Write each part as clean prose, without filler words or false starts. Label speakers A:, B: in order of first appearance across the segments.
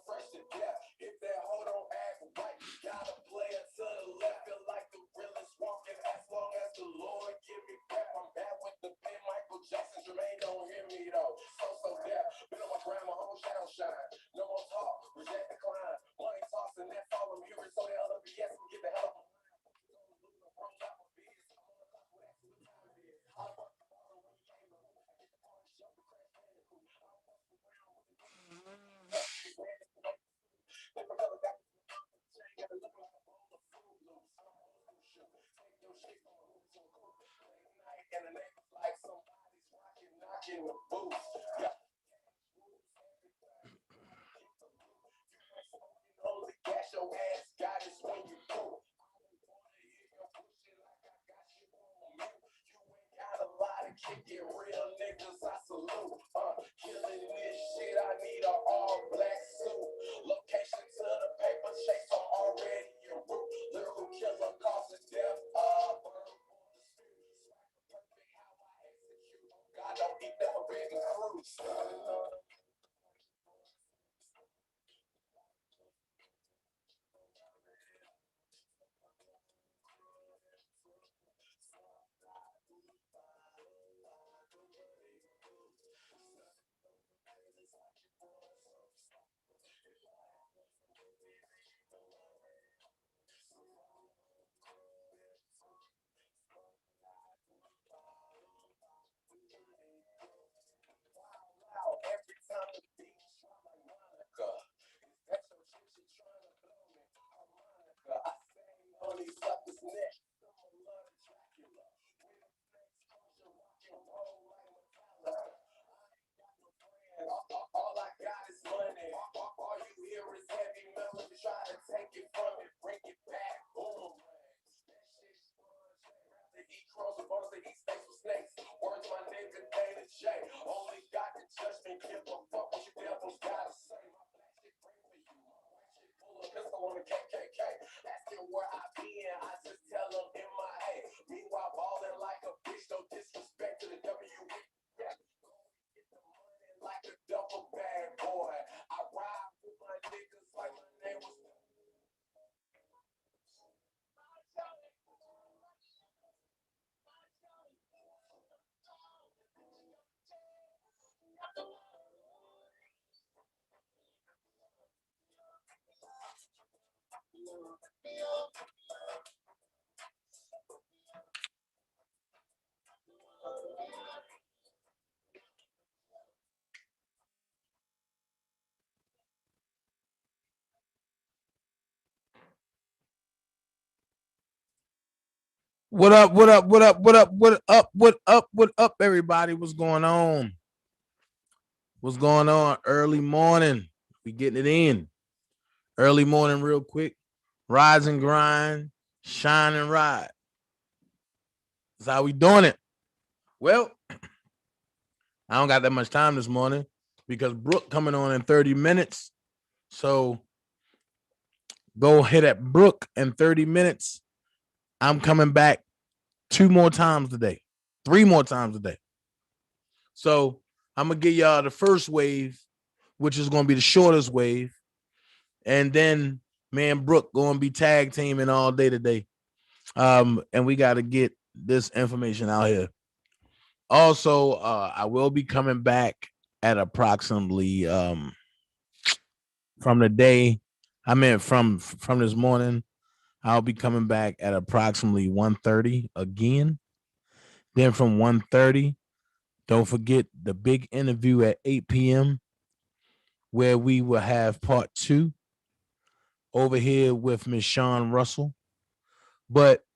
A: fresh to death. If that hoe don't act right, gotta play it to the left. Feel like the realest walking as long as the Lord give me crap. I'm bad with the pen, Michael Jackson, Jermaine don't hear me though. So deaf, been on my grind, my whole shadow shine. No more talk, reject the climb. Money tossing, that's all I'm hearing. So the LBS can get the hell up. And the neighbors like somebody's rocking, knocking the booth. Yeah. Only gas your ass got is when you do. Got a lot of kicking real niggas, I salute. Killing this shit, I need an all black suit. Location to the paper chase, I'm already your root. Lyrical killer, causing death. God don't eat that forbidden fruits. Every time the beat drop like Monica. That's your shit, she trying to blow me. Harmonica. I sang on these suckers' neck. Someone love Dracula. With a face culture, rock and roll like Metallica. All I got is money. All you hear is heavy melody. Try to take it from me, bring it back. Boom. That shit's fun. Rather eat crows with bones than eat steaks with snakes. Words my nigga DanaJay. Only got the judgment. Give a fuck what you devils gotta say. My black shit bring for you. My white shit full of pistol on the KKK. Asking where I been, I just tell them MIA. Meanwhile, balling like a bitch. No disrespect to the WE. Like a double bag boy. I ride with my niggas like my name was.
B: What up? What up? What up? What up? What up? What up? What up, everybody? What's going on? What's going on? Early morning. We getting it in. Early morning, real quick. Rise and grind, shine and ride. That's how we doing it. Well, I don't got that much time this morning because Brooke coming on in 30 minutes. So go hit at Brooke in 30 minutes. I'm coming back 2 more times today, 3 more times a day. So I'm going to give y'all the first wave, which is going to be the shortest wave. And then me and Brooke going to be tag teaming all day today. And we got to get this information out here. Also, I will be coming back at approximately from the day, I meant from this morning, I'll be coming back at approximately 1:30 again. Then from 1:30, don't forget the big interview at 8 p.m. where we will have part 2 over here with Miss Sean Russell. But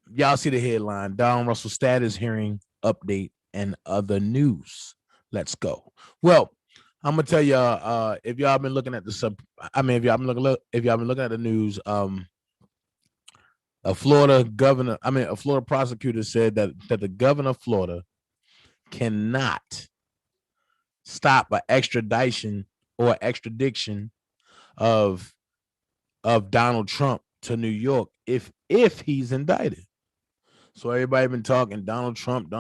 B: y'all see the headline, Don Russell status hearing update and other news. Let's go. Well, I'm gonna tell y'all if y'all been looking at the if y'all been looking at the news, a Florida prosecutor said that the governor of Florida cannot stop an extradition or extradition of Donald Trump to New York if he's indicted. So everybody been talking Donald Trump.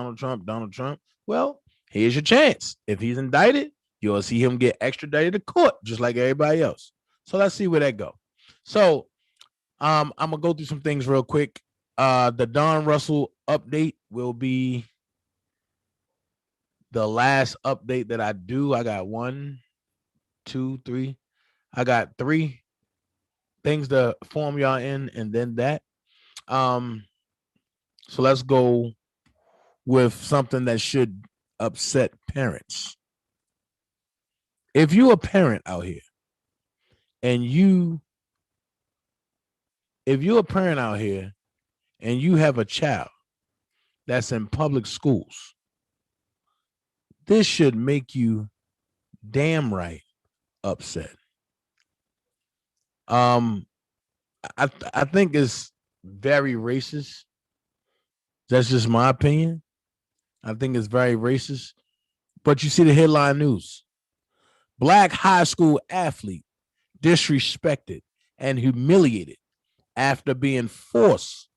B: Well, here's your chance. If he's indicted, You'll see him get extradited to court just like everybody else. So let's see where that go. So I'm gonna go through some things real quick. The Don Russell update will be the last update that I do. I got 1, 2, 3. I got 3 things to form y'all in, and then that. So let's go with something that should upset parents. If you're a parent out here and you have a child that's in public schools, this should make you damn right upset. I think it's very racist. That's just my opinion. I think it's very racist. But you see the headline news. Black high school athlete disrespected and humiliated after being forced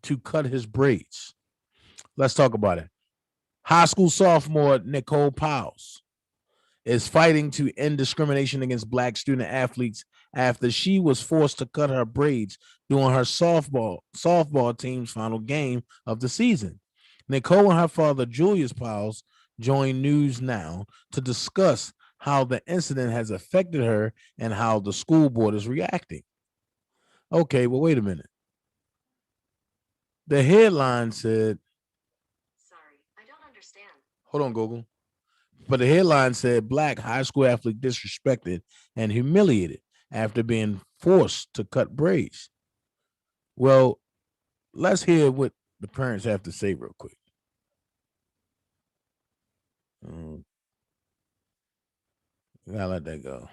B: to cut his braids. Let's talk about it. High school sophomore Nicole Powles is fighting to end discrimination against Black student athletes after she was forced to cut her braids during her softball team's final game of the season. Nicole and her father, Julius Powles, joined News Now to discuss how the incident has affected her and how the school board is reacting. Okay, well, wait a minute. The headline said, sorry, I don't understand. Hold on, Google. But the headline said Black high school athlete disrespected and humiliated after being forced to cut braids. Well, let's hear what the parents have to say real quick. Gotta let that go.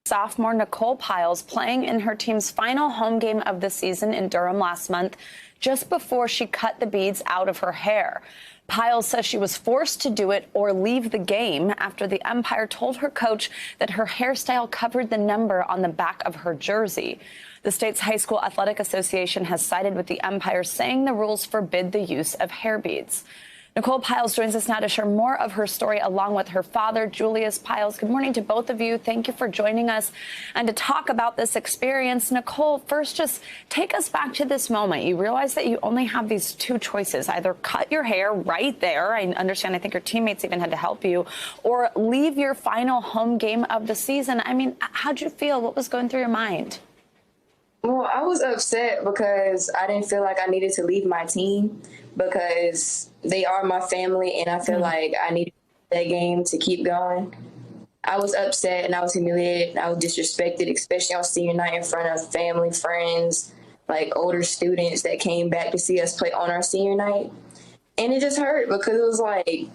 C: Sophomore Nicole Powles playing in her team's final home game of the season in Durham last month, just before she cut the beads out of her hair. Powles says she was forced to do it or leave the game after the umpire told her coach that her hairstyle covered the number on the back of her jersey. The state's High School Athletic Association has sided with the umpire, saying the rules forbid the use of hair beads. Nicole Powles joins us now to share more of her story along with her father, Julius Powles. Good morning to both of you. Thank you for joining us and to talk about this experience. Nicole, first, just take us back to this moment. You realize that you only have these 2 choices, either cut your hair right there. I understand, I think your teammates even had to help you, or leave your final home game of the season. I mean, how'd you feel? What was going through your mind?
D: Well, I was upset because I didn't feel like I needed to leave my team because they are my family, and I feel like I needed that game to keep going. I was upset and I was humiliated. I was disrespected, especially on senior night in front of family, friends, like older students that came back to see us play on our senior night. And it just hurt because it was like,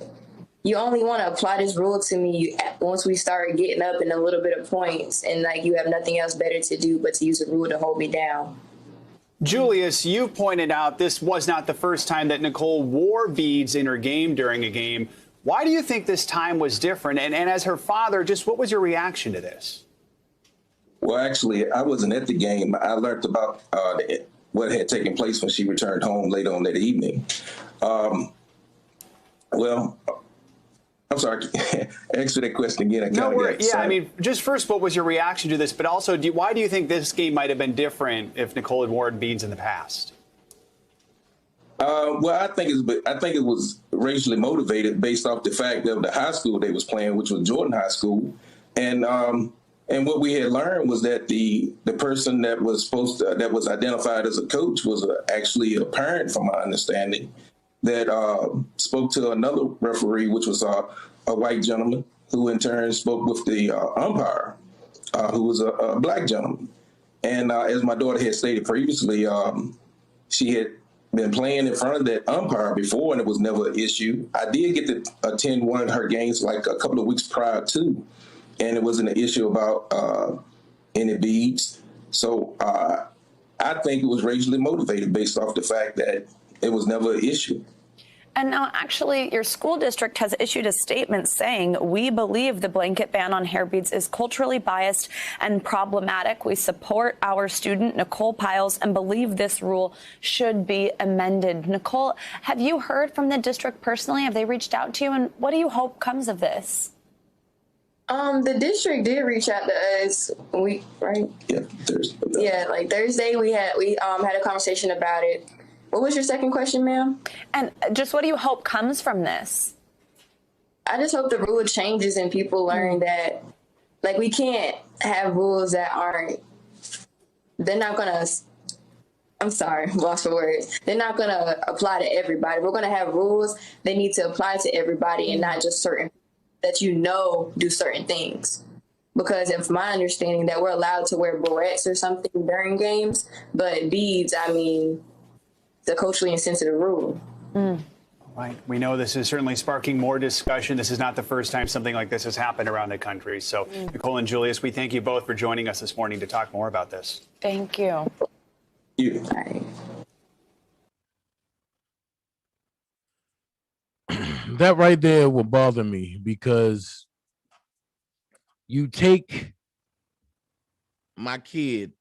D: you only want to apply this rule to me once we start getting up in a little bit of points, and like you have nothing else better to do but to use a rule to hold me down.
E: Julius, you pointed out this was not the first time that Nicole wore beads in her game during a game. Why do you think this time was different? And as her father, just what was your reaction to this?
F: Well, actually, I wasn't at the game. I learned about what had taken place when she returned home late on that evening. Well, I'm sorry. Answer that question again.
E: I mean, just first, what was your reaction to this? But also, why do you think this game might have been different if Nicole had worn beads in the past?
F: Well, I think it was racially motivated based off the fact of the high school they was playing, which was Jordan High School, and what we had learned was that the person that was identified as a coach was actually a parent, from my understanding, that spoke to another referee, which was a white gentleman, who in turn spoke with the umpire, who was a Black gentleman. And as my daughter had stated previously, she had been playing in front of that umpire before, and it was never an issue. I did get to attend one of her games like a couple of weeks prior to, and it wasn't an issue about any beads. So I think it was racially motivated based off the fact that it was never an issue.
C: And now, actually, your school district has issued a statement saying, we believe the blanket ban on hair beads is culturally biased and problematic. We support our student, Nicole Piles, and believe this rule should be amended. Nicole, have you heard from the district personally? Have they reached out to you? And what do you hope comes of this?
D: The district did reach out to us. Right?
F: Yeah, Thursday.
D: Yeah, like Thursday we had a conversation about it. What was your second question, ma'am?
C: And just what do you hope comes from this?
D: I just hope the rule changes and people learn that, like, we can't have rules that they're not gonna, I'm sorry, lost for words. They're not gonna apply to everybody. We're gonna have rules that need to apply to everybody and not just certain that do certain things. Because it's my understanding that we're allowed to wear barrettes or something during games, but beads, I mean, the culturally insensitive rule.
E: Right. We know this is certainly sparking more discussion. This is not the first time something like this has happened around the country. So, Nicole and Julius, we thank you both for joining us this morning to talk more about this.
C: Thank you.
F: Yeah.
B: That right there will bother me because you take my kid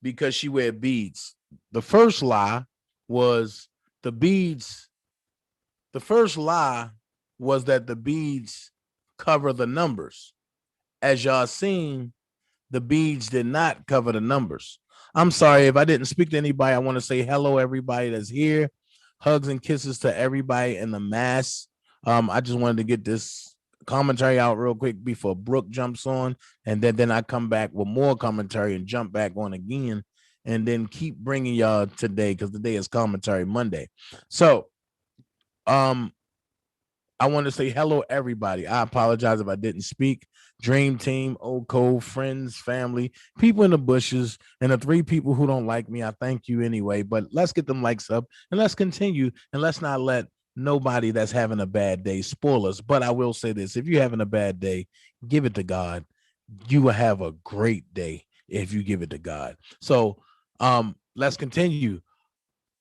B: because she wear beads. The first lie was the beads. The first lie was that the beads cover the numbers. As y'all seen, the beads did not cover the numbers. I'm sorry if I didn't speak to anybody. I want to say hello, everybody that's here. Hugs and kisses to everybody in the mass. I just wanted to get this commentary out real quick before Brooke jumps on, and then I come back with more commentary and jump back on again, and then keep bringing y'all today because today is Commentary Monday. So, I want to say hello, everybody. I apologize if I didn't speak. Dream Team, Oko, friends, family, people in the bushes, and the 3 people who don't like me, I thank you anyway. But let's get them likes up and let's continue, and let's not let nobody that's having a bad day spoil us. But I will say this: if you're having a bad day, give it to God. You will have a great day if you give it to God. So let's continue.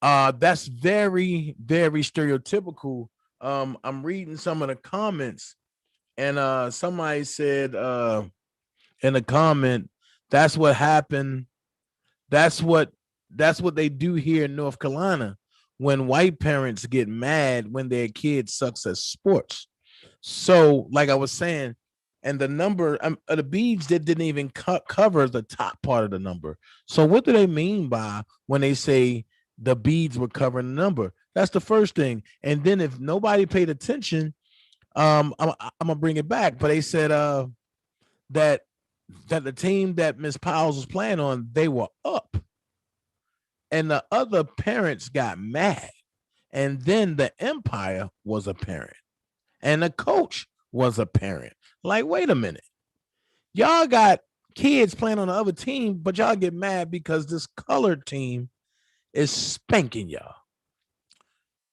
B: That's very, very stereotypical. I'm reading some of the comments, and somebody said in a comment, that's what happened. That's what they do here in North Carolina when white parents get mad when their kid sucks at sports. So, like I was saying, and the number the beads that didn't even cover the top part of the number. So, what do they mean by when they say the beads were covering the number? That's the first thing. And then if nobody paid attention, I'm gonna bring it back. But they said that the team that Miss Powers was playing on, they were up, and the other parents got mad, and then the umpire was a parent, and the coach was a parent. Like, wait a minute, y'all got kids playing on the other team, but y'all get mad because this colored team is spanking y'all,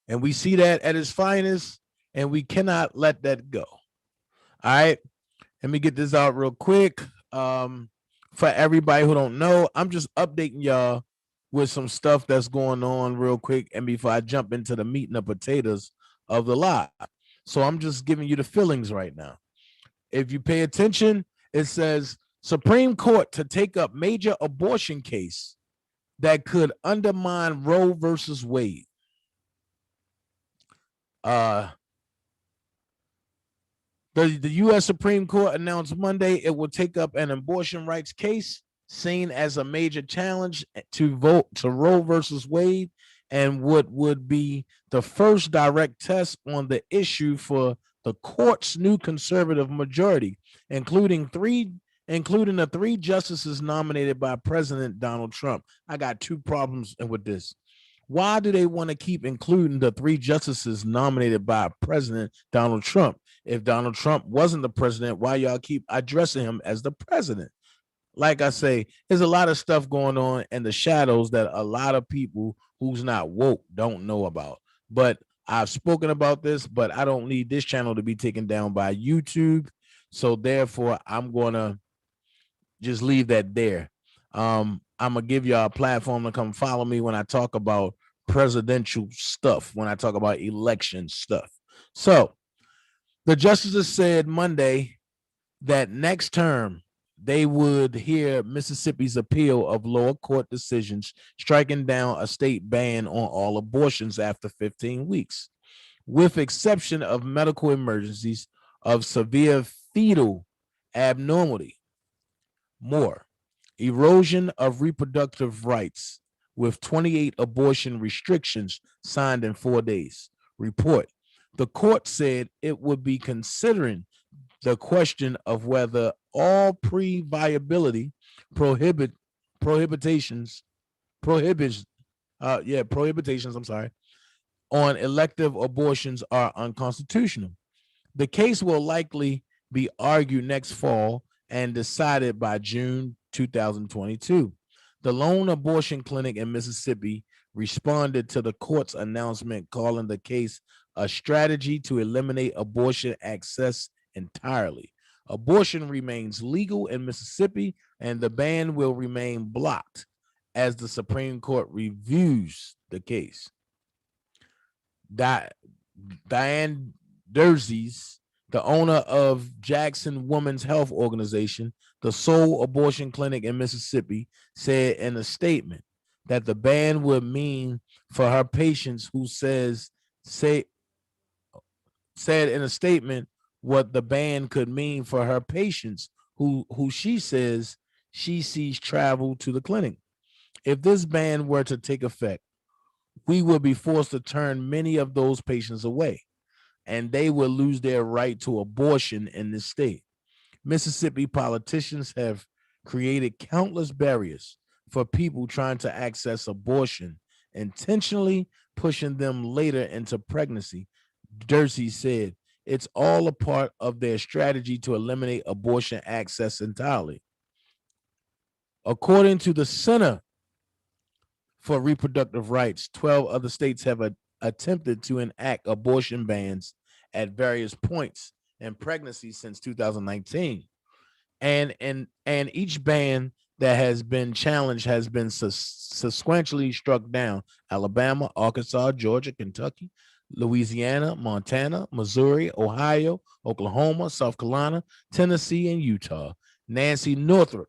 B: and we see that at its finest, and we cannot let that go. All right, let me get this out real quick. For everybody who don't know, I'm just updating y'all with some stuff that's going on real quick, and before I jump into the meat and the potatoes of the live. So I'm just giving you the feelings right now. If you pay attention, it says Supreme Court to take up major abortion case that could undermine Roe versus Wade. The U.S. Supreme Court announced Monday it will take up an abortion rights case seen as a major challenge to Roe versus Wade, and what would be the first direct test on the issue for the court's new conservative majority, including the 3 justices nominated by President Donald Trump. I got 2 problems with this. Why do they want to keep including the 3 justices nominated by President Donald Trump? If Donald Trump wasn't the president, why y'all keep addressing him as the president? Like I say, there's a lot of stuff going on in the shadows that a lot of people who's not woke don't know about. But I've spoken about this, but I don't need this channel to be taken down by YouTube. So therefore, I'm going to just leave that there. I'm going to give y'all a platform to come follow me when I talk about presidential stuff when I talk about election stuff. So the justices said Monday that next term they would hear Mississippi's appeal of lower court decisions striking down a state ban on all abortions after 15 weeks, with exception of medical emergencies of severe fetal abnormality. More, erosion of reproductive rights with 28 abortion restrictions signed in 4 days. Report. The court said it would be considering the question of whether all pre-viability prohibitations prohibits prohibitations, I'm sorry, on elective abortions are unconstitutional. The case will likely be argued next fall and decided by June 2022. The lone abortion clinic in Mississippi responded to the court's announcement, calling the case a strategy to eliminate abortion access entirely. Abortion remains legal in Mississippi, and the ban will remain blocked as the Supreme Court reviews the case. Diane Derzies, the owner of Jackson Women's Health Organization, the sole abortion clinic in Mississippi, said in a statement that the ban would mean for her patients who said in a statement what the ban could mean for her patients who she says she sees travel to the clinic. If this ban were to take effect, we would be forced to turn many of those patients away, and they will lose their right to abortion in this state. Mississippi politicians have created countless barriers for people trying to access abortion, intentionally pushing them later into pregnancy. Dursey said it's all a part of their strategy to eliminate abortion access entirely. According to the Center for Reproductive Rights, 12 other states have attempted to enact abortion bans at various points in pregnancy since 2019. And each ban that has been challenged has been sequentially struck down. Alabama, Arkansas, Georgia, Kentucky, Louisiana, Montana, Missouri, Ohio, Oklahoma, South Carolina, Tennessee, and Utah. Nancy Northrup,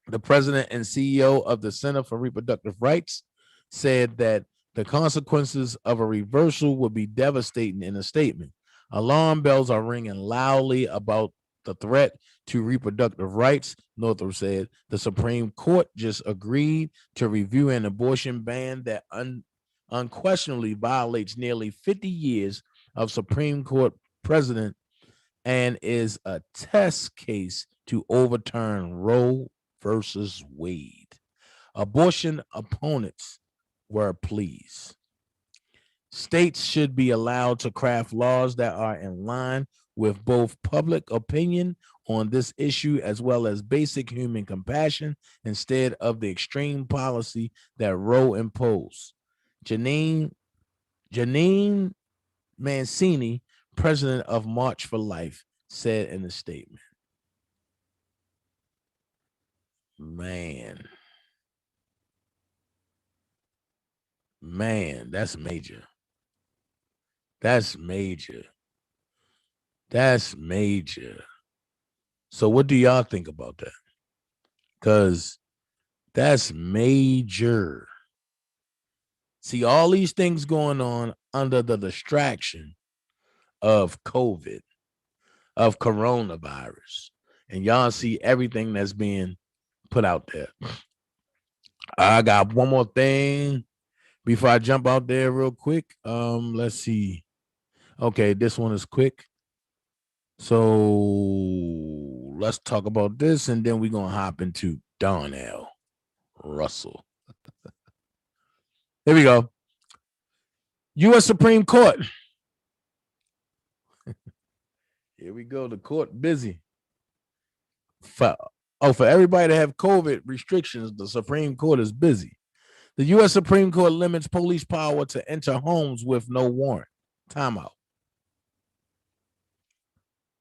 B: the president and CEO of the Center for Reproductive Rights, said that the consequences of a reversal would be devastating in a statement. Alarm bells are ringing loudly about the threat to reproductive rights, Northrop said. The Supreme Court just agreed to review an abortion ban that unquestionably violates nearly 50 years of Supreme Court precedent and is a test case to overturn Roe versus Wade. Abortion opponents were pleased. States should be allowed to craft laws that are in line with both public opinion on this issue as well as basic human compassion instead of the extreme policy that Roe imposed. Janine Mancini, president of March for Life, said in a statement. Man, that's major. That's major. That's major. So what do y'all think about that? Because that's major. See, all these things going on under the distraction of COVID, of coronavirus. And y'all see everything that's being put out there. I got one more thing before I jump out there real quick. Let's see. Okay, this one is quick. So let's talk about this, and then we're going to hop into Donnell Russell. Here we go. U.S. Supreme Court. Here we go. The court busy. For everybody to have COVID restrictions, the Supreme Court is busy. The U.S. Supreme Court limits police power to enter homes with no warrant. Timeout.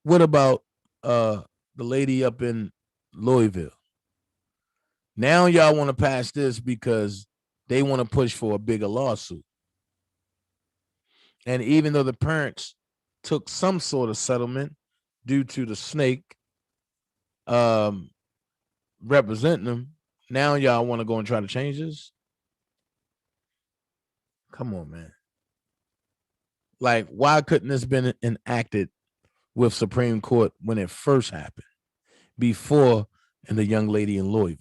B: What about the lady up in Louisville? Now y'all want to pass this because they want to push for a bigger lawsuit. And even though the parents took some sort of settlement due to the snake representing them, now y'all want to go and try to change this? Come on, man. Like, why couldn't this been enacted with Supreme Court when it first happened, before and the young lady in Louisville?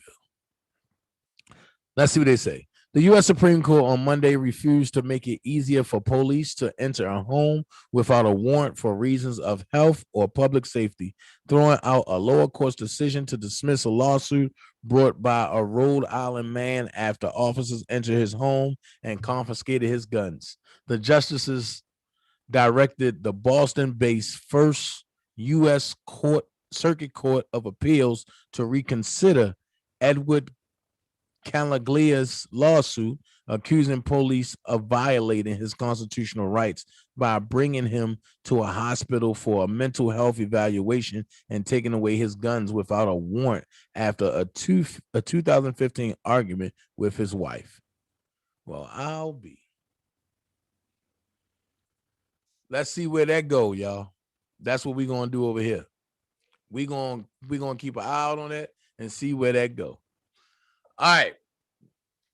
B: Let's see what they say. The U.S. Supreme Court on Monday refused to make it easier for police to enter a home without a warrant for reasons of health or public safety, throwing out a lower court's decision to dismiss a lawsuit brought by a Rhode Island man after officers entered his home and confiscated his guns. The justices directed the Boston-based First U.S. Circuit Court of Appeals to reconsider Edward Calaglia's lawsuit, accusing police of violating his constitutional rights by bringing him to a hospital for a mental health evaluation and taking away his guns without a warrant after a 2015 argument with his wife. Well, I'll be. Let's see where that go, y'all. That's what we're gonna do over here. We're gonna keep an eye out on that and see where that go. All right.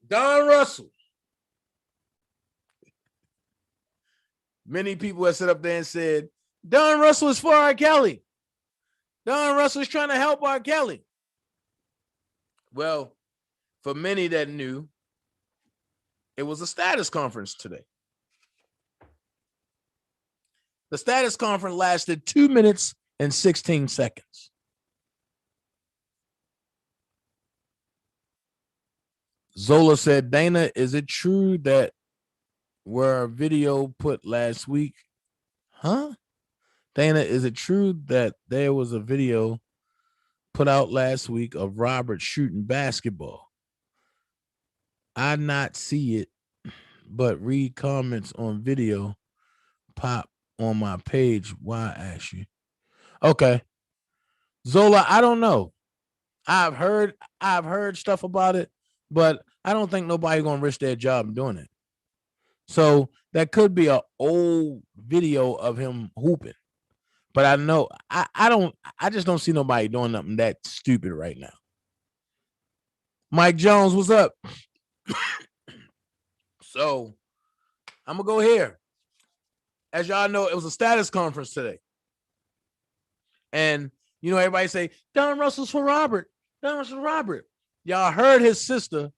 B: Don Russell. Many people have sat up there and said, Don Russell is for R. Kelly. Don Russell is trying to help R. Kelly. Well, for many that knew, it was a status conference today. The status conference lasted 2 minutes and 16 seconds. Zola said, Dana, is it true that where a video put last week? Huh? Dana, is it true that there was a video put out last week of Robert shooting basketball? I not see it, but read comments on video pop on my page. Why I ask you? Okay. Zola, I don't know. I've heard stuff about it, but I don't think nobody gonna risk their job doing it. So that could be an old video of him hooping. But I know I just don't see nobody doing nothing that stupid right now. Mike Jones, what's up? So I'm gonna go here. As y'all know, it was a status conference today. And you know, everybody say, Don Russell's for Robert. Don Russell's for Robert. Y'all heard his sister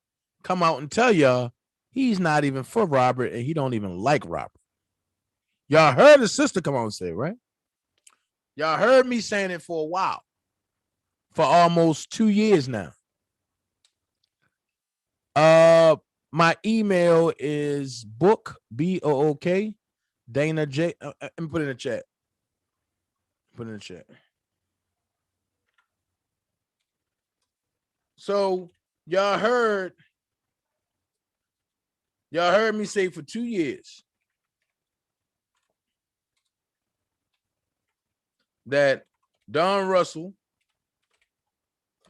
B: come out and tell y'all he's not even for Robert and he don't even like Robert. Y'all heard his sister come out and say it, right? Y'all heard me saying it for a while, for almost 2 years now. My email is book, BOOK, DanaJay. Let me put it in the chat. Put it in the chat. So y'all heard me say for 2 years that Don Russell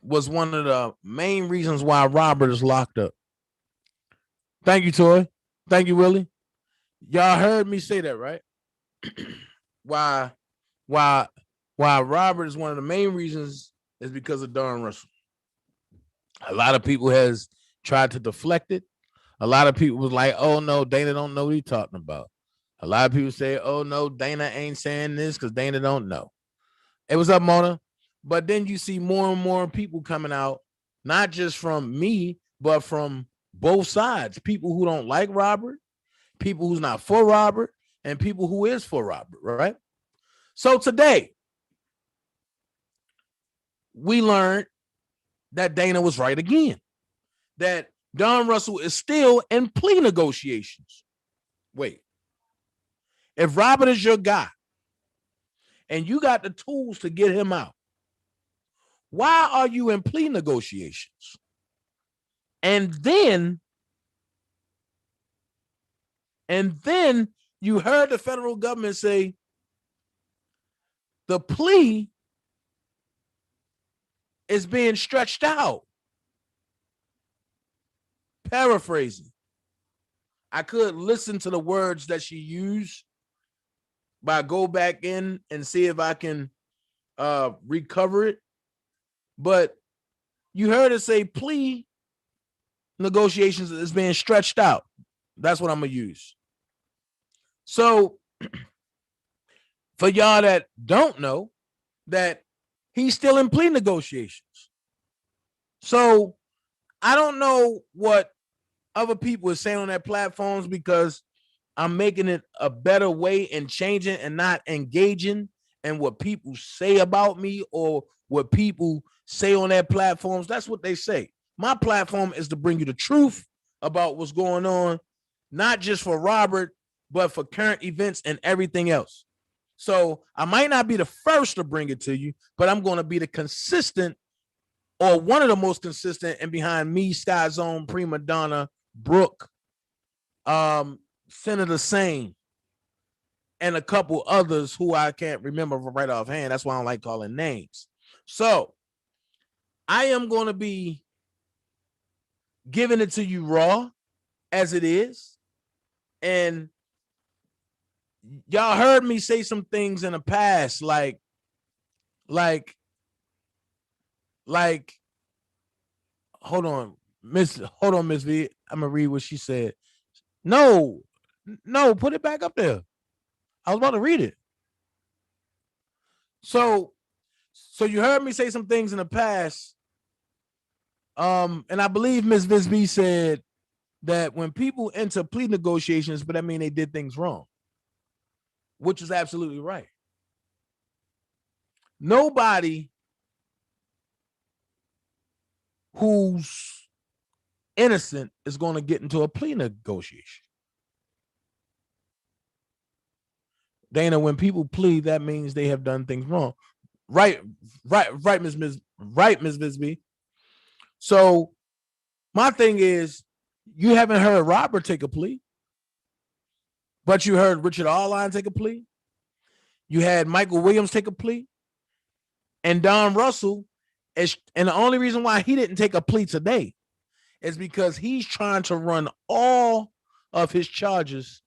B: was one of the main reasons why Robert is locked up. Thank you, Toy. Thank you, Willie. Y'all heard me say that, right? why Robert is one of the main reasons is because of Don Russell. A lot of people has tried to deflect it. A lot of people was like, oh no, Dana don't know what he's talking about. A lot of people say, oh no, Dana ain't saying this because Dana don't know. It was up, Mona. But then you see more and more people coming out, not just from me, but from both sides. People who don't like Robert, people who's not for Robert, and people who is for Robert, right? So today, we learned that Dana was right again, that Don Russell is still in plea negotiations. Wait, if Robert is your guy and you got the tools to get him out, why are you in plea negotiations? And then you heard the federal government say the plea is being stretched out. Paraphrasing. I could listen to the words that she used, but I go back in and see if I can recover it. But you heard her say plea negotiations is being stretched out. That's what I'm gonna use. So for y'all that don't know, that he's still in plea negotiations. So I don't know what other people are saying on their platforms, because I'm making it a better way and changing and not engaging in what people say about me or what people say on their platforms. That's what they say. My platform is to bring you the truth about what's going on, not just for Robert, but for current events and everything else. So I might not be the first to bring it to you, but I'm going to be the consistent, or one of the most consistent, and behind me, Sky Zone, Prima Donna, Brooke, Senator Sane, and a couple others who I can't remember right offhand. That's why I don't like calling names. So I am going to be giving it to you raw as it is. And y'all heard me say some things in the past, like, hold on, Miss V. I'm gonna read what she said. No, put it back up there. I was about to read it. So you heard me say some things in the past. And I believe Miss Visby said that when people enter plea negotiations, but I mean they did things wrong, which is absolutely right. Nobody who's innocent is going to get into a plea negotiation. Dana, when people plead, that means they have done things wrong. Right, Miss Visby. So my thing is, you haven't heard Robert take a plea, but you heard Richard Arline take a plea. You had Michael Williams take a plea, and Don Russell is, and the only reason why he didn't take a plea today is because he's trying to run all of his charges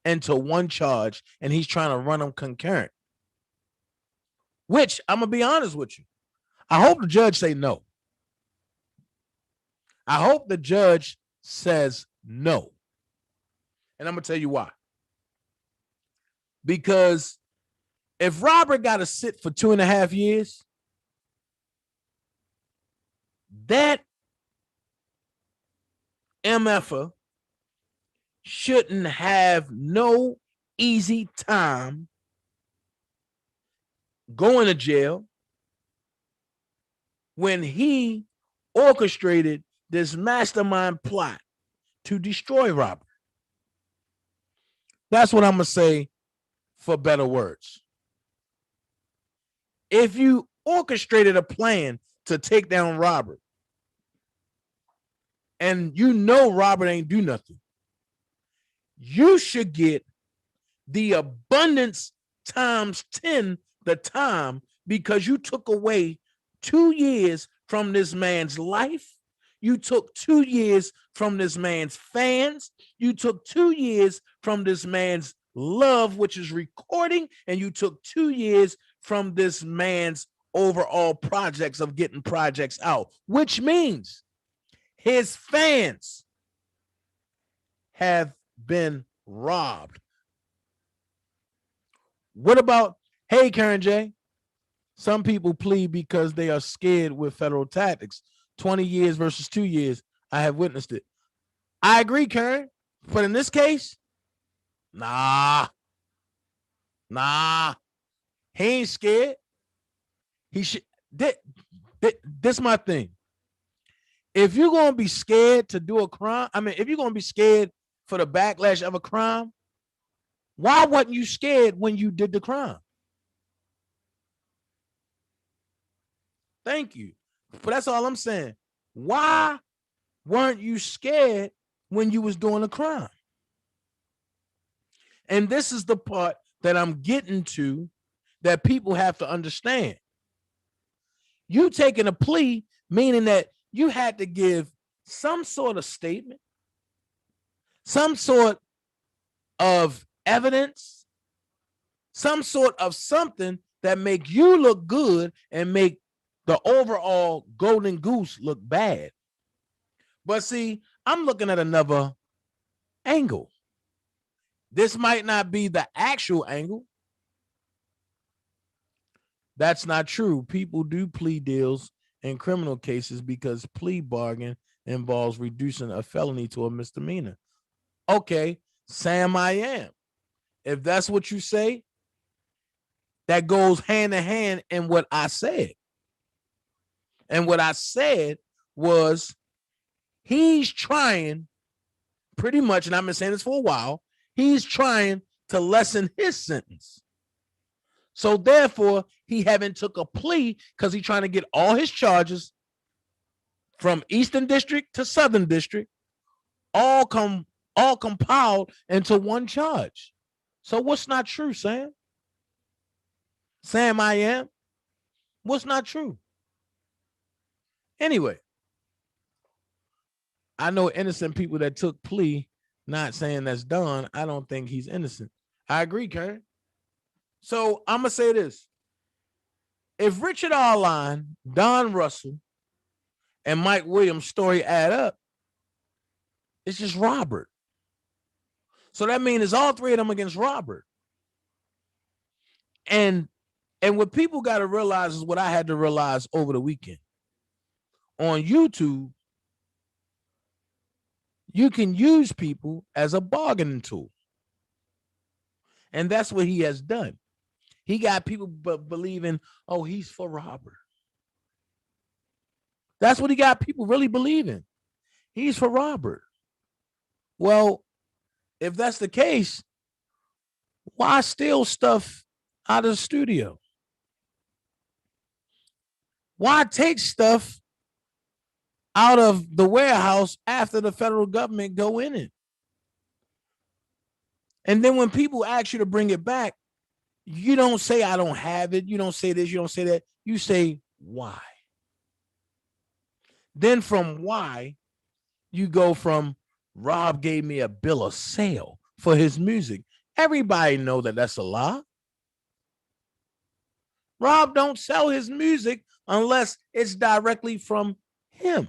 B: into one charge, and he's trying to run them concurrent. Which, I'm gonna be honest with you, I hope the judge say no. I hope the judge says no. And I'm going to tell you why. Because if Robert got to sit for 2.5 years, that MFer shouldn't have no easy time going to jail when he orchestrated this mastermind plot to destroy Robert. That's what I'm going to say for better words. If you orchestrated a plan to take down Robert, and you know Robert ain't do nothing, you should get the abundance times 10 the time, because you took away 2 years from this man's life. You took 2 years from this man's fans. You took 2 years from this man's love, which is recording. And you took 2 years from this man's overall projects of getting projects out, which means his fans have been robbed. What about, hey, Karen J, some people plead because they are scared with federal tactics. 20 years versus 2 years. I have witnessed it. I agree, Karen. But in this case, nah. He ain't scared. He should. This is my thing. If you're going to be scared to do a crime, if you're going to be scared for the backlash of a crime, why wasn't you scared when you did the crime? Thank you. But that's all I'm saying. Why weren't you scared when you was doing a crime? And this is the part that I'm getting to that people have to understand. You taking a plea, meaning that you had to give some sort of statement, some sort of evidence, some sort of something that make you look good and make the overall golden goose look bad. But see, I'm looking at another angle. This might not be the actual angle. That's not true. People do plea deals in criminal cases because plea bargain involves reducing a felony to a misdemeanor. Okay, Sam, I am. If that's what you say, that goes hand in hand in what I said. And what I said was he's trying pretty much, and I've been saying this for a while, he's trying to lessen his sentence. So therefore, he haven't took a plea because he's trying to get all his charges from Eastern District to Southern District, all compiled into one charge. So what's not true, Sam? Sam, I am. What's not true? Anyway, I know innocent people that took plea, not saying that's done. I don't think he's innocent. I agree, Karen. So I'm going to say this. If Richard Arline, Don Russell, and Mike Williams' story add up, it's just Robert. So that means it's all three of them against Robert. And what people got to realize is what I had to realize over the weekend. On YouTube, you can use people as a bargaining tool. And that's what he has done. He got people believing, oh, he's for Robert. That's what he got people really believing. He's for Robert. Well, if that's the case, why steal stuff out of the studio? Why take stuff out of the warehouse after the federal government go in it? And then when people ask you to bring it back, you don't say, I don't have it. You don't say this. You don't say that. You say, why? Then from why, you go from Rob gave me a bill of sale for his music. Everybody know that that's a lie. Rob don't sell his music unless it's directly from him.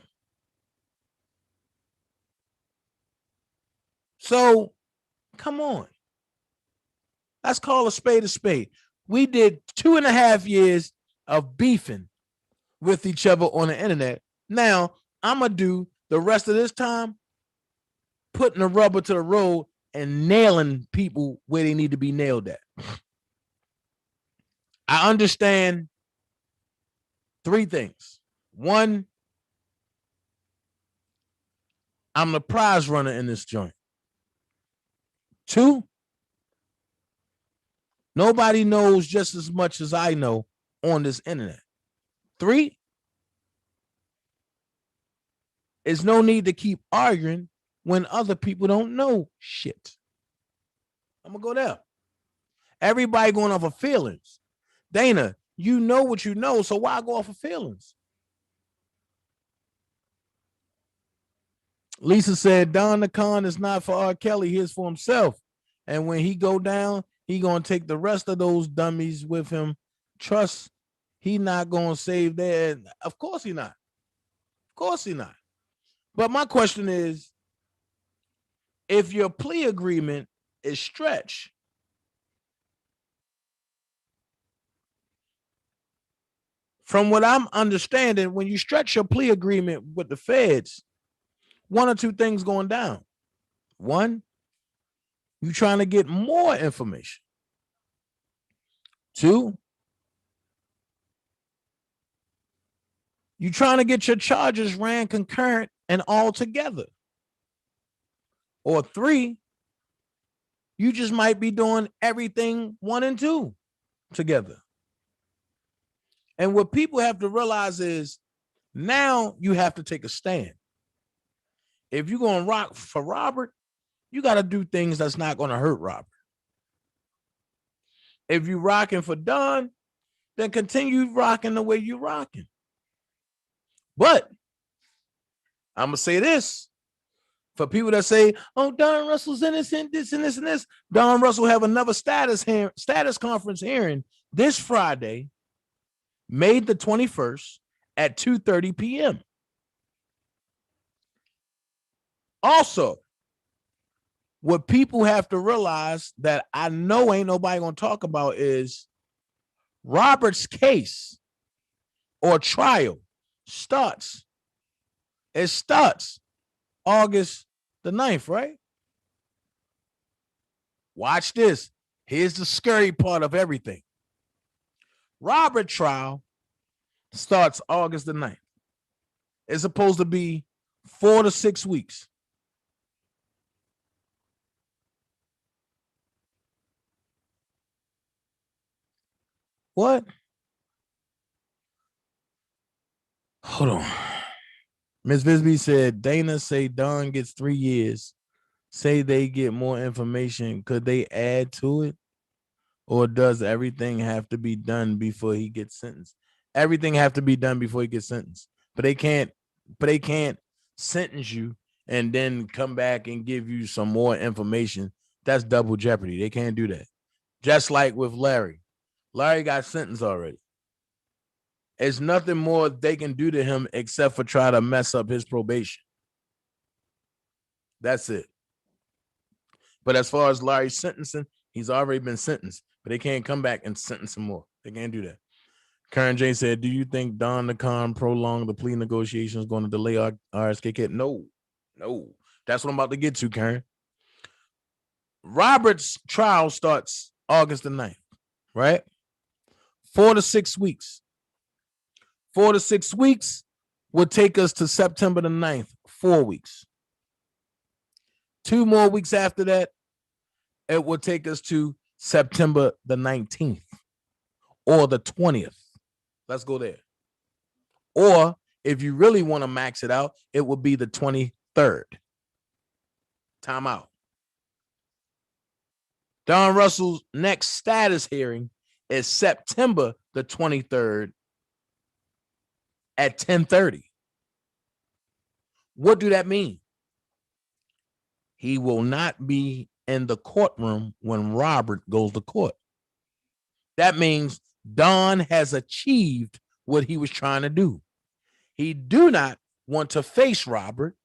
B: So, come on. Let's call a spade a spade. We did 2.5 years of beefing with each other on the internet. Now, I'm going to do the rest of this time putting the rubber to the road and nailing people where they need to be nailed at. I understand 3 things. 1, I'm the prize runner in this joint. 2, nobody knows just as much as I know on this internet. 3, there's no need to keep arguing when other people don't know shit. I'm going to go there. Everybody going off of feelings. Dana, you know what you know, so why go off of feelings? Lisa said, Don the Con is not for R. Kelly, he is for himself. And when he go down, he going to take the rest of those dummies with him. Trust, he not going to save that. Of course he not. Of course he not. But my question is, if your plea agreement is stretched, from what I'm understanding, when you stretch your plea agreement with the feds, 1 or 2 things going down. 1, you trying to get more information. 2, you trying to get your charges ran concurrent and all together. Or 3, you just might be doing everything 1 and 2 together. And what people have to realize is now you have to take a stand. If you're going to rock for Robert, you got to do things that's not going to hurt Robert. If you're rocking for Don, then continue rocking the way you're rocking. But I'm going to say this. For people that say, "Oh, Don Russell's innocent," this and this and this, Don Russell have another status conference hearing this Friday, May the 21st at 2:30 p.m. Also, what people have to realize that I know ain't nobody gonna talk about is Robert's case or trial starts. It starts August the 9th, right? Watch this. Here's the scary part of everything. Robert trial starts August the 9th. It's supposed to be 4 to 6 weeks. What? Hold on. Miss Bisbee said, Dana say Don gets 3 years. Say they get more information. Could they add to it? Or does everything have to be done before he gets sentenced? Everything have to be done before he gets sentenced. But they can't sentence you and then come back and give you some more information. That's double jeopardy. They can't do that. Just like with Larry. Larry got sentenced already. There's nothing more they can do to him except for try to mess up his probation. That's it. But as far as Larry's sentencing, he's already been sentenced. But they can't come back and sentence him more. They can't do that. Karen J said, do you think Don the Con prolonged the plea negotiations going to delay our RSK? No. That's what I'm about to get to, Karen. Robert's trial starts August the 9th, right? 4 to 6 weeks. 4 to 6 weeks would take us to September the 9th, 4 weeks. 2 more weeks after that, it would take us to September the 19th or the 20th. Let's go there. Or if you really want to max it out, it would be the 23rd. Time out. Don Russell's next status hearing is September the 23rd at 10:30. What do that mean? He will not be in the courtroom when Robert goes to court. That means Don has achieved what he was trying to do. He do not want to face Robert,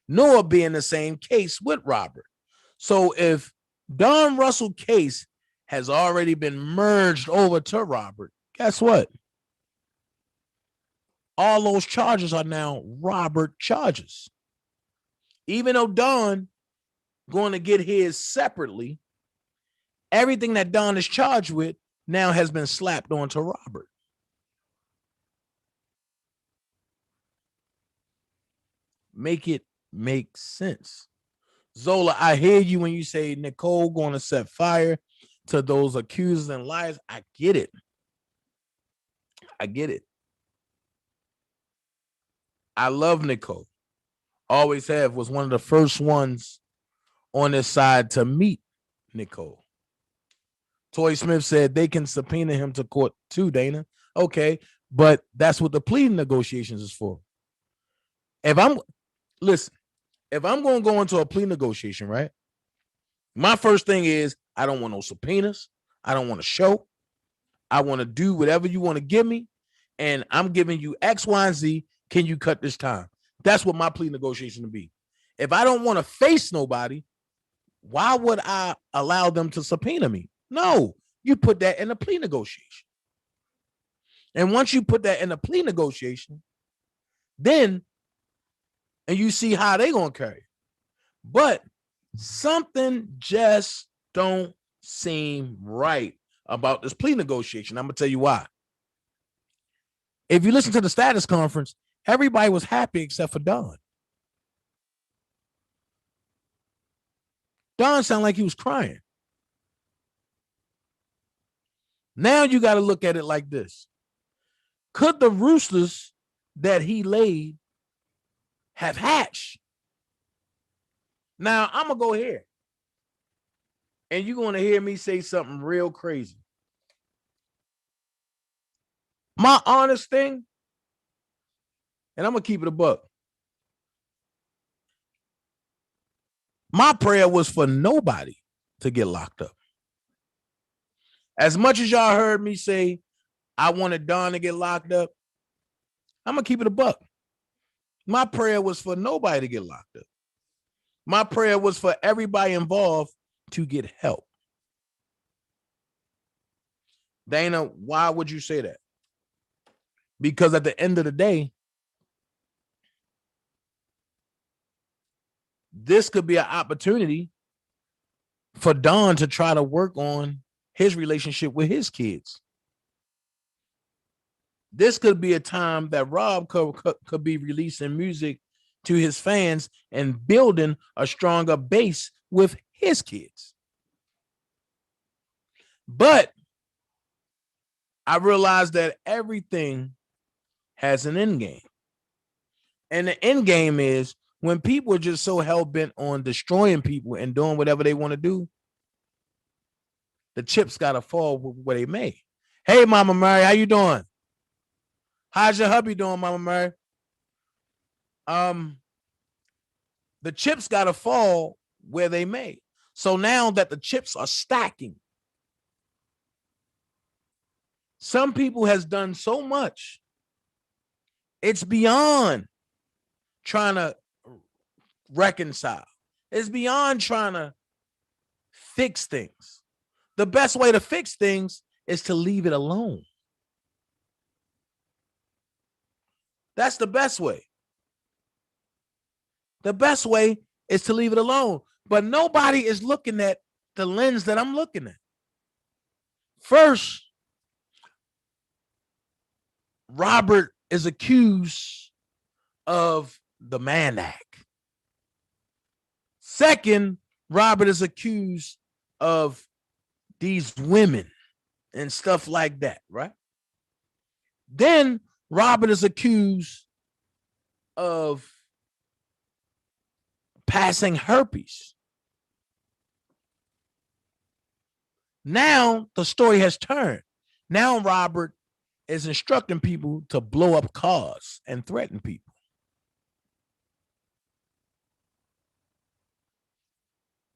B: nor be in the same case with Robert. So if Don Russell case has already been merged over to Robert, guess what? All those charges are now Robert charges. Even though Don going to get his separately, everything that Don is charged with now has been slapped onto Robert. Make it make sense. Zola, I hear you when you say Nicole going to set fire to those accusers and liars. I get it. I love Nicole. Always have. Was one of the first ones on this side to meet Nicole. Toy Smith said they can subpoena him to court too, Dana. Okay, but that's what the plea negotiations is for. If I'm going to go into a plea negotiation, right? My first thing is I don't want no subpoenas. I don't want to show. I want to do whatever you want to give me, and I'm giving you X, Y, and Z. Can you cut this time? That's what my plea negotiation would be. If I don't want to face nobody, why would I allow them to subpoena me? No, you put that in a plea negotiation. And once you put that in a plea negotiation, then, and you see how they going to carry it. But something just don't seem right about this plea negotiation. I'm going to tell you why. If you listen to the status conference, everybody was happy except for Don. Don sounded like he was crying. Now you got to look at it like this. Could the roosters that he laid have hatched? Now, I'm going to go here. And you're going to hear me say something real crazy. My honest thing, and I'm going to keep it a buck. My prayer was for nobody to get locked up. As much as y'all heard me say I wanted Don to get locked up, I'm going to keep it a buck. My prayer was for nobody to get locked up. My prayer was for everybody involved to get help. Dana, why would you say that? Because at the end of the day, this could be an opportunity for Don to try to work on his relationship with his kids. This could be a time that Rob could be releasing music to his fans and building a stronger base with his kids. But I realized that everything has an end game. And the end game is when people are just so hell-bent on destroying people and doing whatever they want to do, the chips got to fall where they may. Hey, Mama Mary, how you doing? How's your hubby doing, Mama Mary? The chips got to fall where they may. So now that the chips are stacking, some people has done so much. It's beyond trying to reconcile. It's beyond trying to fix things. The best way to fix things is to leave it alone. That's the best way. The best way is to leave it alone. But nobody is looking at the lens that I'm looking at. First, Robert is accused of the Mann Act. Second, Robert is accused of these women and stuff like that, right? Then Robert is accused of passing herpes. Now the story has turned. Now Robert is instructing people to blow up cars and threaten people.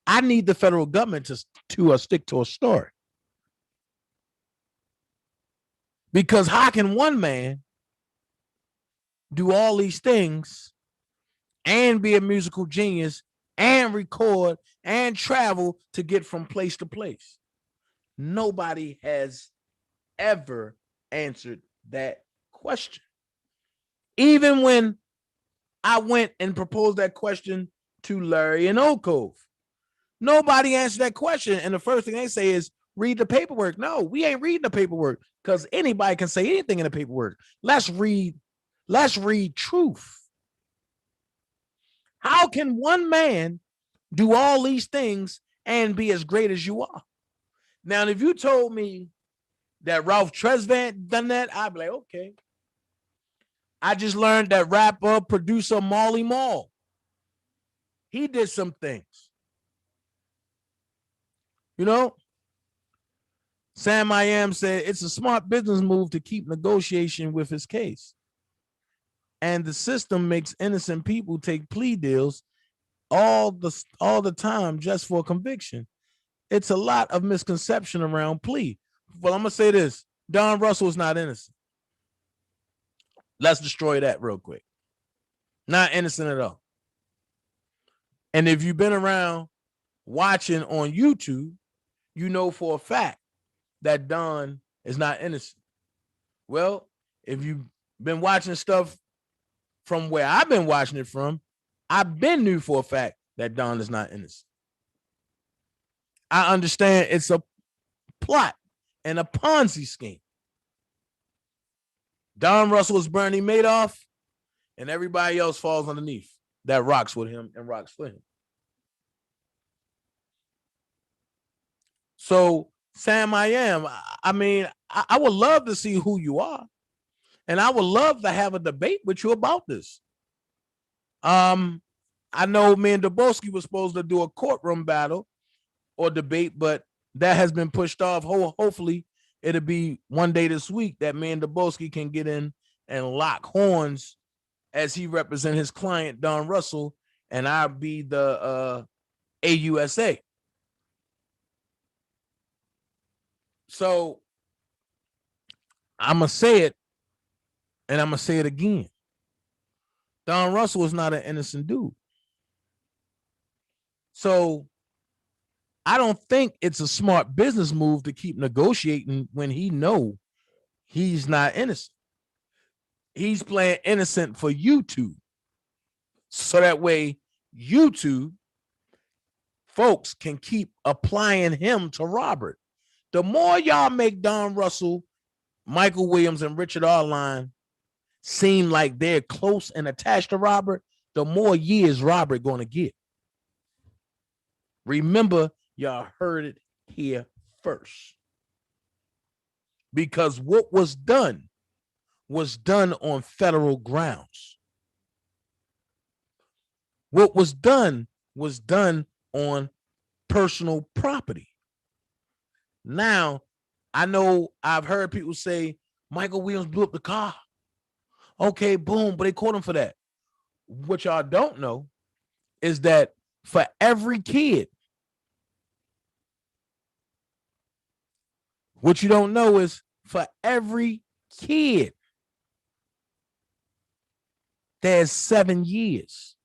B: I need the federal government to stick to a story. Because how can one man do all these things and be a musical genius and record and travel to get from place to place? Nobody has ever answered that question. Even when I went and proposed that question to Larry and Oak Cove, nobody answered that question. And the first thing they say is, read the paperwork. No, we ain't reading the paperwork because anybody can say anything in the paperwork. Let's read truth. How can one man do all these things and be as great as you are? Now, if you told me that Ralph Tresvant done that, I'd be like, okay. I just learned that rapper, producer Marley Marl, he did some things. You know, Sam I Am said it's a smart business move to keep negotiation with his case. And the system makes innocent people take plea deals all the time just for conviction. It's a lot of misconception around plea. Well, I'm going to say this. Don Russell is not innocent. Let's destroy that real quick. Not innocent at all. And if you've been around watching on YouTube, you know for a fact that Don is not innocent. Well, if you've been watching stuff from where I've been watching it from, I've been knew for a fact that Don is not innocent. I understand it's a plot and a Ponzi scheme. Don Russell is Bernie Madoff, and everybody else falls underneath that rocks with him and rocks for him. So, Sam I Am, I mean, I would love to see who you are, and I would love to have a debate with you about this. I know me and Dabowski was supposed to do a courtroom battle or debate, but that has been pushed off. Hopefully, it'll be one day this week that me and Dabowski can get in and lock horns as he represent his client, Don Russell, and I'll be the AUSA. So I'm going to say it, and I'm going to say it again. Don Russell is not an innocent dude. So I don't think it's a smart business move to keep negotiating when he know he's not innocent. He's playing innocent for YouTube. So that way YouTube folks can keep applying him to Robert. The more y'all make Don Russell, Michael Williams, and Richard Arline seem like they're close and attached to Robert, the more years Robert going to get. Remember, y'all heard it here first. Because what was done on federal grounds. What was done on personal property. Now, I know I've heard people say Michael Williams blew up the car. Okay, boom, but they caught him for that. What y'all don't know is that for every kid, what you don't know is for every kid, there's 7 years.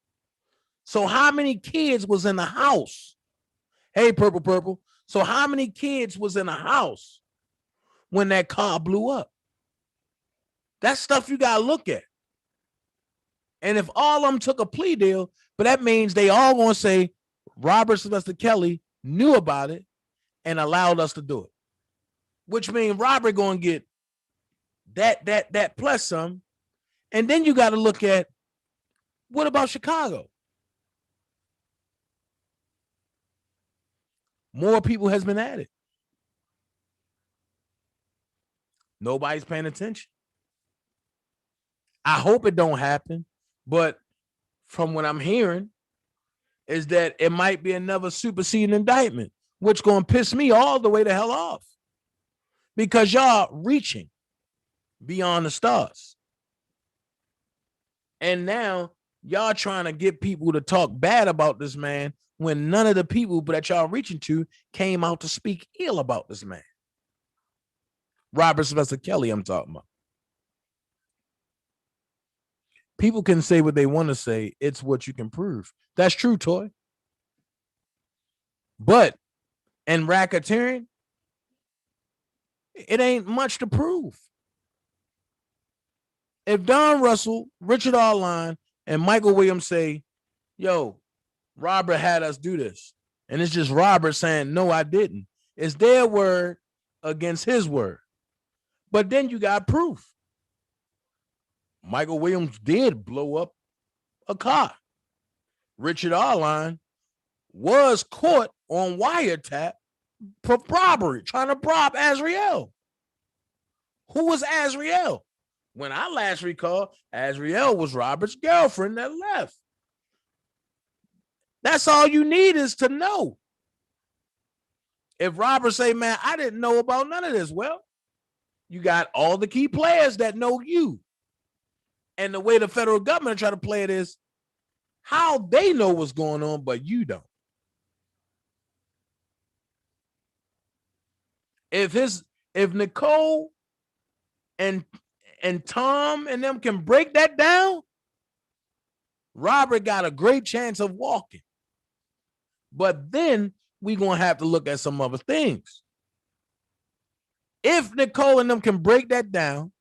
B: So how many kids was in the house? Hey, Purple. So how many kids was in the house when that car blew up? That's stuff you got to look at. And if all of them took a plea deal, but that means they all going to say Robert Sylvester Kelly knew about it and allowed us to do it. Which means Robert going to get that plus some. And then you got to look at, what about Chicago? More people has been added. Nobody's paying attention. I hope it don't happen, but from what I'm hearing is that it might be another superseding indictment, which going to piss me all the way the hell off because y'all reaching beyond the stars. And now y'all trying to get people to talk bad about this man when none of the people that y'all reaching to came out to speak ill about this man. Robert Sylvester Kelly, I'm talking about. People can say what they want to say. It's what you can prove. That's true, Toy. But in racketeering, it ain't much to prove. If Don Russell, Richard Arline, and Michael Williams say, yo, Robert had us do this, and it's just Robert saying, no, I didn't. It's their word against his word. But then you got proof. Michael Williams did blow up a car. Richard Arline was caught on wiretap for robbery, trying to rob Azriel. Who was Azriel? When I last recall, Azriel was Robert's girlfriend that left. That's all you need is to know. If Robert say, man, I didn't know about none of this, well, you got all the key players that know you. And the way the federal government try to play it is how they know what's going on, but you don't. If Nicole and Tom and them can break that down, Robert got a great chance of walking. But then we're going to have to look at some other things. If Nicole and them can break that down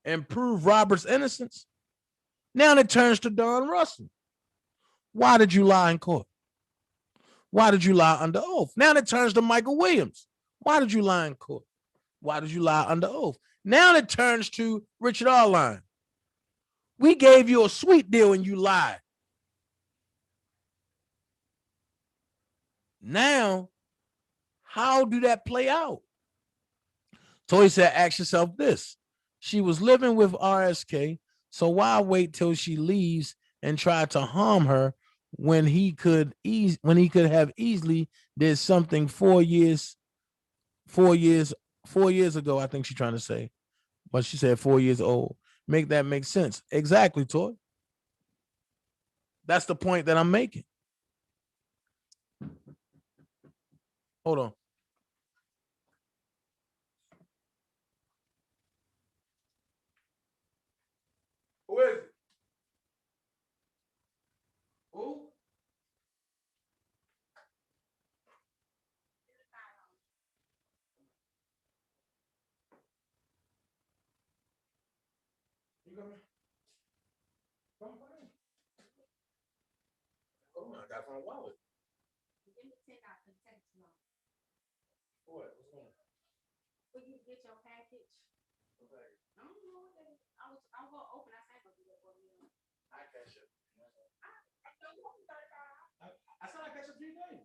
B: and prove Robert's innocence, now it turns to Don Russell. Why did you lie in court? Why did you lie under oath? Now it turns to Michael Williams. Why did you lie in court? Why did you lie under oath? Now it turns to Richard Arline. We gave you a sweet deal and you lied. Now, how do that play out? Toy said, ask yourself this. She was living with RSK, so why wait till she leaves and try to harm her when he could have easily did something 4 years ago, I think she's trying to say. But she said 4 years old. Make that make sense. Exactly, Toy. That's the point that I'm making. Hold on. Who is it? Who? You coming? Come on. Oh, I got my wallet. What? What's going on?
G: Will you get your package?
B: Okay.
G: I don't know what that is. I'll go open. I said go do that for me.
B: I catch it.
G: I don't want 35.
B: I said I catch a few days.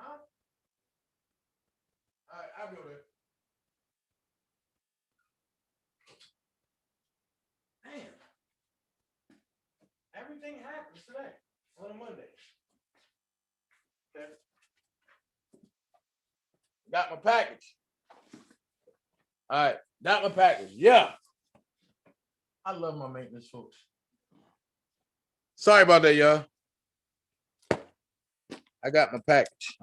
B: Huh? All right, I'll go there. Damn. Everything happens today on a Monday. Okay. Got my package. All right, got my package. Yeah. I love my maintenance folks. Sorry about that, y'all. I got my package.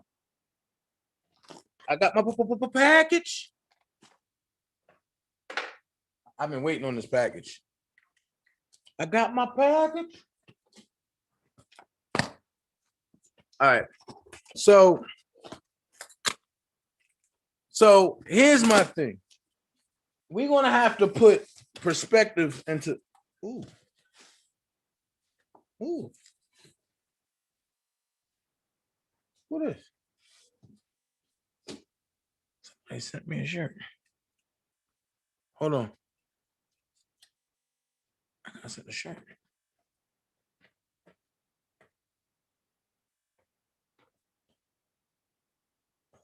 B: I got my package. I've been waiting on this package. I got my package. All right. So here's my thing. We're gonna have to put perspective into ooh. What is? Somebody sent me a shirt. Hold on. I sent the shirt.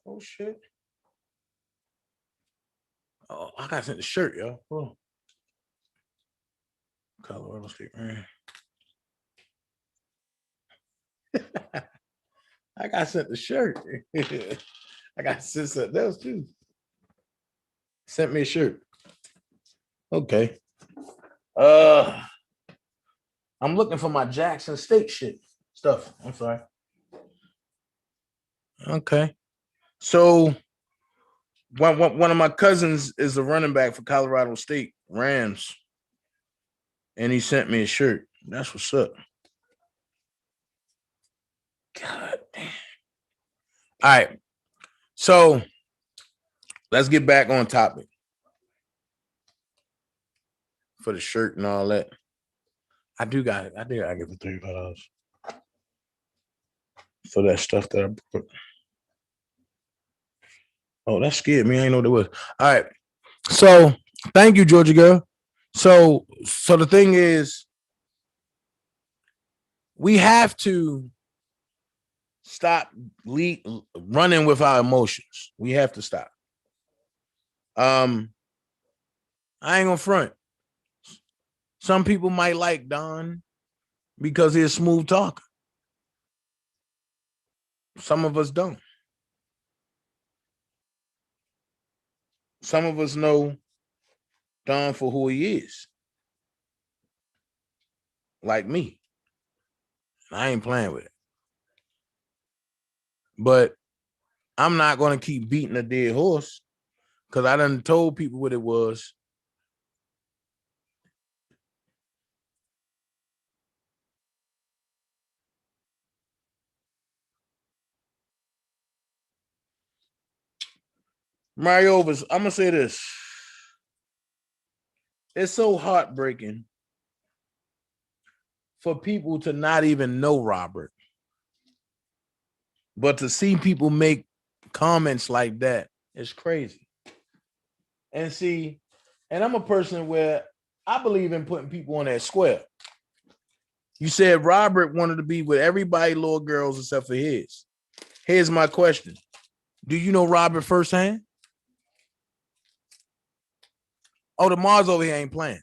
B: Oh shit. Oh, I got sent the shirt, yo. Oh. Colorado State, man. I got sent the shirt. I got sent something else too. Sent me a shirt. Okay. I'm looking for my Jackson State shit stuff. I'm sorry. Okay. So one of my cousins is a running back for Colorado State Rams. And he sent me a shirt. That's what's up. God damn. All right. So let's get back on topic for the shirt and all that. I do got it. I think I give it $35 for that stuff that I put. Oh, that scared me. I didn't know what it was. All right. So thank you, Georgia girl. So the thing is, we have to stop running with our emotions. We have to stop. I ain't gonna front. Some people might like Don because he's a smooth talker. Some of us don't. Some of us know Don for who he is. Like me. I ain't playing with it. But I'm not going to keep beating a dead horse because I done told people what it was. Mario, I'm going to say this. It's so heartbreaking for people to not even know Robert. But to see people make comments like that is crazy. And see, and I'm a person where I believe in putting people on that square. You said Robert wanted to be with everybody, little girls, except for his. Here's my question. Do you know Robert firsthand? Oh, the Mars over here ain't playing.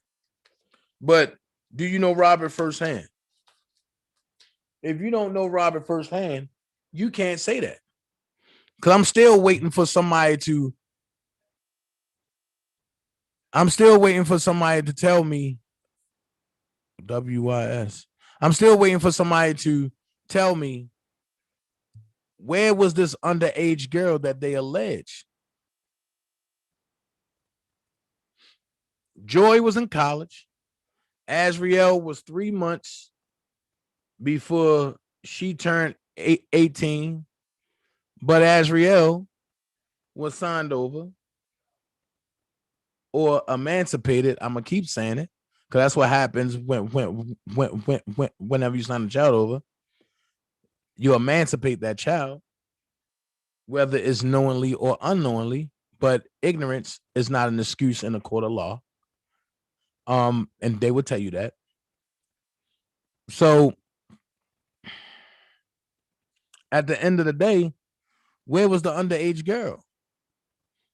B: But do you know Robert firsthand? If you don't know Robert firsthand, you can't say that. Because I'm still waiting for somebody to tell me WYS. I'm still waiting for somebody to tell me where was this underage girl that they allege. Joy was in college. Azriel was 3 months before she turned 18. But Azriel was signed over or emancipated. I'm gonna keep saying it because that's what happens whenever you sign a child over. You emancipate that child, whether it's knowingly or unknowingly. But ignorance is not an excuse in a court of law. And they would tell you that. So at the end of the day, where was the underage girl?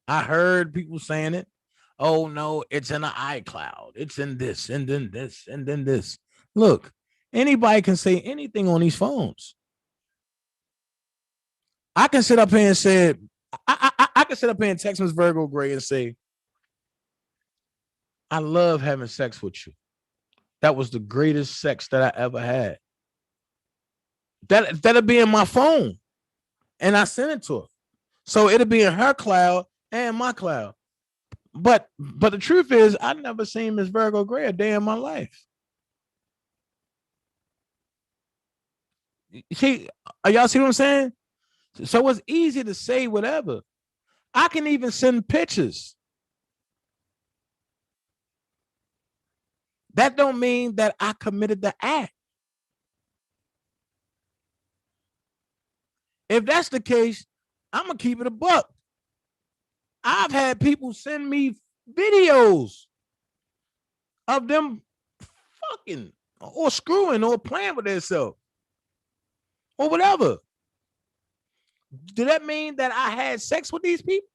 B: I heard people saying it. Oh no, it's in an iCloud. It's in this, and then this, and then this. Look, anybody can say anything on these phones. I can sit up here and say, I can sit up here and text Ms. Virgo Gray and say, I love having sex with you. That was the greatest sex that I ever had. That'll be in my phone. And I sent it to her. So it'll be in her cloud and my cloud. But the truth is, I never seen Miss Virgo Gray a day in my life. See, y'all see what I'm saying? So it's easy to say whatever. I can even send pictures. That don't mean that I committed the act. If that's the case, I'm gonna keep it a buck. I've had people send me videos of them fucking or screwing or playing with themselves or whatever. Did that mean that I had sex with these people?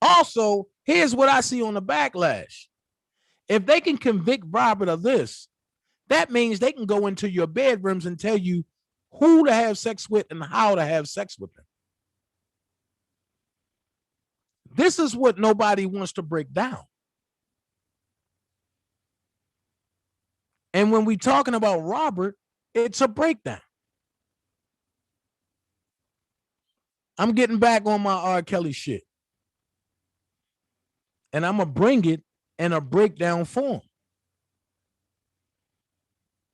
B: Also, here's what I see on the backlash. If they can convict Robert of this, that means they can go into your bedrooms and tell you who to have sex with and how to have sex with them. This is what nobody wants to break down. And when we're talking about Robert, it's a breakdown. I'm getting back on my R. Kelly shit. And I'm going to bring it in a breakdown form.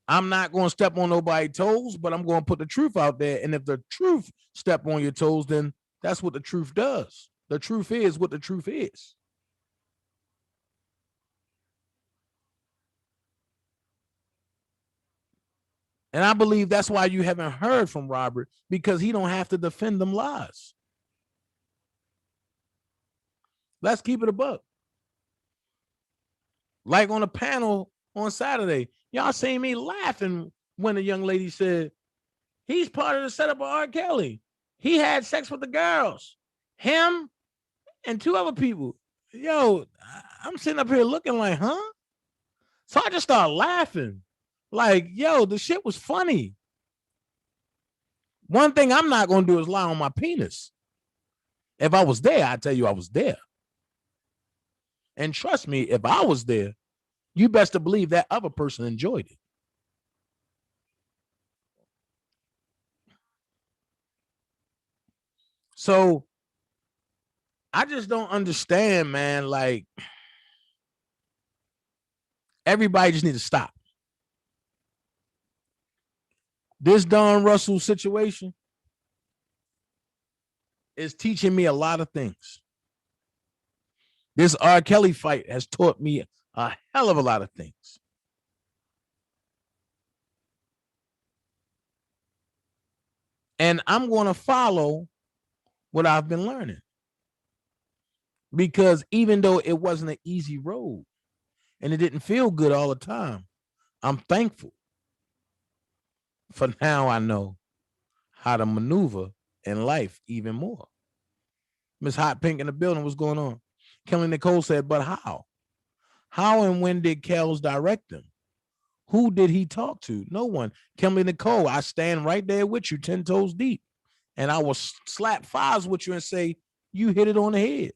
B: I'm not going to step on nobody's toes, but I'm going to put the truth out there. And if the truth step on your toes, then that's what the truth does. The truth is what the truth is. And I believe that's why you haven't heard from Robert, because he don't have to defend them lies. Let's keep it a buck. Like on a panel on Saturday, y'all seen me laughing when the young lady said, he's part of the setup of R. Kelly. He had sex with the girls, him and 2 other people. Yo, I'm sitting up here looking like, huh? So I just started laughing. Like, yo, the shit was funny. One thing I'm not going to do is lie on my penis. If I was there, I'd tell you I was there. And trust me, if I was there, you best to believe that other person enjoyed it. So I just don't understand, man. Like, everybody just needs to stop. This Don Russell situation is teaching me a lot of things. This R. Kelly fight has taught me a hell of a lot of things. And I'm going to follow what I've been learning. Because even though it wasn't an easy road and it didn't feel good all the time, I'm thankful. For now, I know how to maneuver in life even more. Miss Hot Pink in the building. What's going on? Kelly Nicole said, but how? How and when did Kels direct him? Who did he talk to? No one. Kelly Nicole, I stand right there with you, 10 toes deep. And I will slap fives with you and say, you hit it on the head.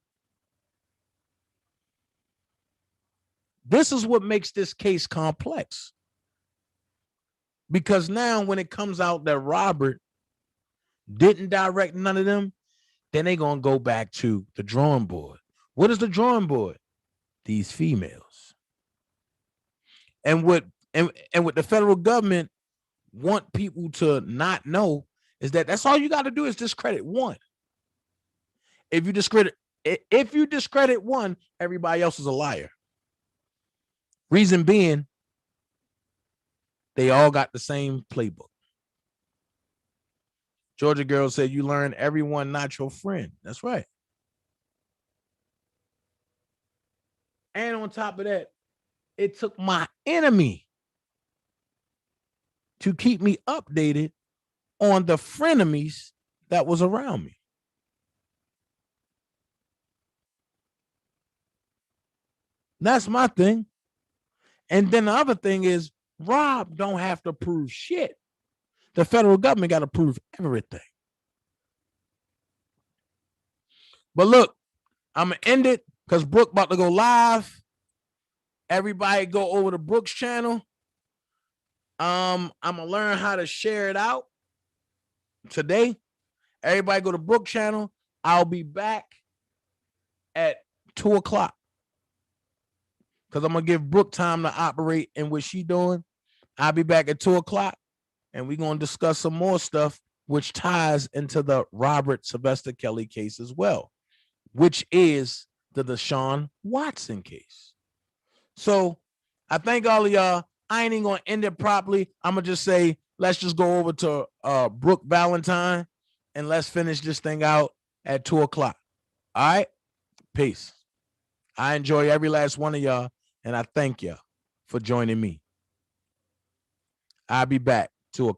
B: This is what makes this case complex. Because now when it comes out that Robert didn't direct none of them, then they're going to go back to the drawing board. What is the drawing board? These females. And what the federal government want people to not know is that that's all you got to do is discredit one. If you discredit one, everybody else is a liar. Reason being, they all got the same playbook. Georgia girl said, you learn everyone not your friend. That's right. And on top of that, it took my enemy to keep me updated on the frenemies that was around me. That's my thing. And then the other thing is, Rob don't have to prove shit. The federal government got to prove everything. But look, I'm going to end it because Brooke about to go live. Everybody go over to Brooke's channel. I'm going to learn how to share it out today. Everybody go to Brooke channel. I'll be back at 2 o'clock because I'm going to give Brooke time to operate in what she's doing. I'll be back at 2 o'clock and we're going to discuss some more stuff which ties into the Robert Sylvester Kelly case as well, which is the Deshaun Watson case. So I thank all of y'all. I ain't even going to end it properly. I'm going to just say, let's just go over to Brooke Valentine and let's finish this thing out at 2 o'clock. All right? Peace. I enjoy every last one of y'all, and I thank y'all for joining me. I'll be back 2 o'clock.